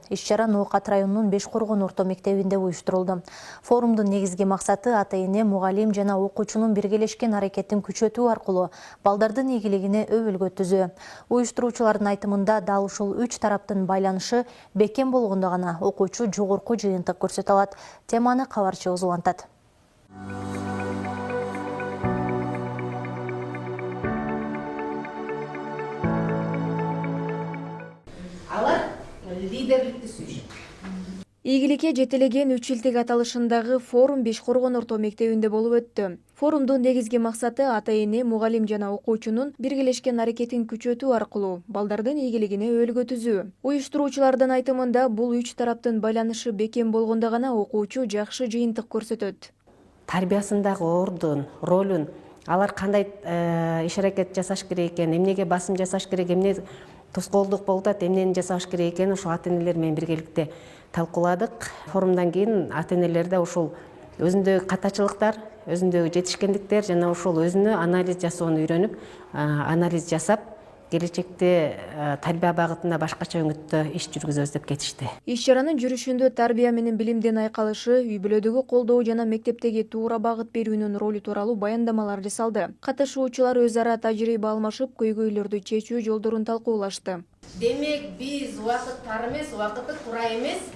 Иш-чара Ноокат районунун Бешкоргон орто мектебинде уюштурулду. Форумдун негизги максаты ата-эне, мугалим жана окуучунун биргелешкен аракетин күчөтүү аркылуу балдардын ийгилигине өбөлгө түзүү. Уюштуруучулардын айтымында дал ушул үч тараптын байланышы бекем болгондо гана окуучу жогорку жыйынтык көрсөтө алат. Теманы кабарчыбыз улантат. Лидерликти сүйүшөт. Ийгиликке жетелеген 3 жылдык аталышындагы форум Бешкоргон орто мектебинде болуп өттү. Форумдун негизги максаты ата-эне, мугалим жана окуучунун биргелешкен аракетин күчөтүү аркылуу балдардын ийгилигине өбөлгө түзүү. Уюштуруучулардын айтымында бул үч тараптын байланышы бекем болгондо гана окуучу жакшы жыйынтык көрсөтөт. Тарбиясындагы ордун, ролун, алар кандай иш-аракет жасаш керек экен, эмнеге басым жасаш керек, эмне тоскоолдук болуп атат, эмнени жасаш керек экенин ошол ата-энелер менен биргеликте талкууладык. Форумдан кийин ата-энелерде ушул өзүндөгү катачылыктар, өзүндөгү жетишкендиктер жана ушул өзүнө анализ жасоону үйрөнүп, анализ жасап, келечекте тарбия багытында башкача өңүттө иш жүргүзөбүз деп кетишти. Иш-чаранын жүрүшүндө тарбия менен билимдин айкалышы, үй-бүлөдөгү колдоо жана мектептеги туура багыт берүүнүн ролу тууралуу баяндамалар жасалды. Катышуучулар өз ара тажрыйба алмашып, көйгөйлөрдү чечүү жолдорун талкуулашты. Демек, биз убакыт тар эмес, убакыты туура эмес.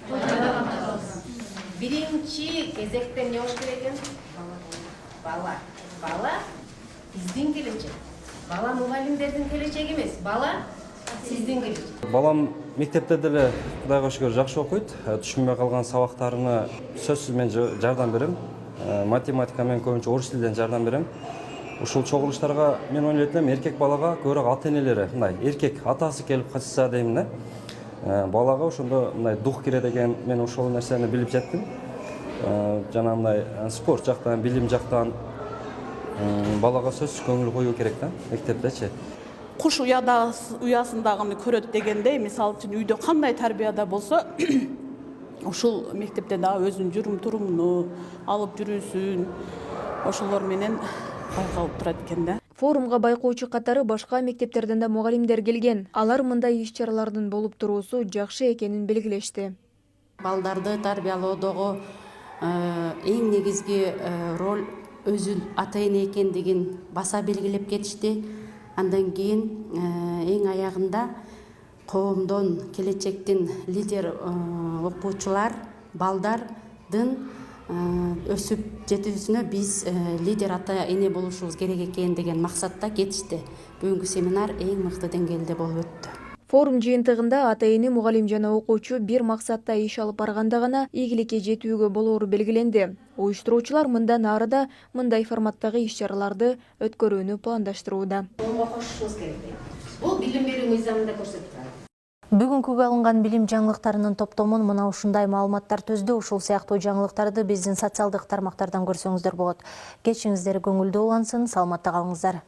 Биринчи кезекте эмне болуш керек экен? Бала. Бала биздин келечек. Бала мугалимдердин келечеги эмес, бала сиздин келечек. Балам мектепте деле Кудайга шүгүр жакшы окуйт. Түшүнбөй калган сабактарына сөзсүз мен жардам берем. Математика менен көбүнчө орус тилинен жардам берем. Ушул чогулуштарга мен ойлойт элем, эркек балага көбүрөөк ата-энелери, мындай эркек атасы келип катышса дейм да. Балага ошондо мындай дух кирет экен, мен ошол нерсени билип жеттим. Жана мындай спорт жактан, билим жактан балага сөзсүз көңүл коюу керек да, мектептечи. Куш уясындагыны көрөт дегендей, мисалы үчүн үйдө кандай тарбияда болсо, ушул мектепте да өзүнүн жүрүм-турумуну алып жүрүүсүн, ошолор менен байкалып турат экен да. Форумга байкоочу катары башка мектептерден да мугалимдер келген. Алар мындай иш-чаралардын болуп туруусу жакшы экенин белгилешти. Балдарды тарбиялоодогу эң негизги роль өзүн ата-эне экендигин баса белгилеп кетишти. Андан кийин эң аягында коомдон келечектин лидер окуучулар, балдардын өсүп жетүүсүнө биз лидер ата-эне болушубуз керек экен деген максатта кетишти. Бүгүнкү семинар эң мыкты деңгээлде болуп өттү. Форум жыйынтыгында ата-эне, мугалим жана окуучу бир максатта иш алып барганда гана ийгиликке жетүүгө болоору белгиленди. Уюштуруучулар мындан ары да мындай форматтагы иш-чараларды өткөрүүнү пландаштырууда. Кошушубуз керек. Бул билим берүү мыйзамында көрсөтүп турат. Бүгүнкүгө алынган билим жаңылыктарынын топтомун мына ушундай маалыматтар түздү. Ушул сыяктуу жаңылыктарды биздин социалдык тармактардан көрсөңүздөр болот. Кечиңиздер көңүлдүү улансын, саламатта калыңыздар.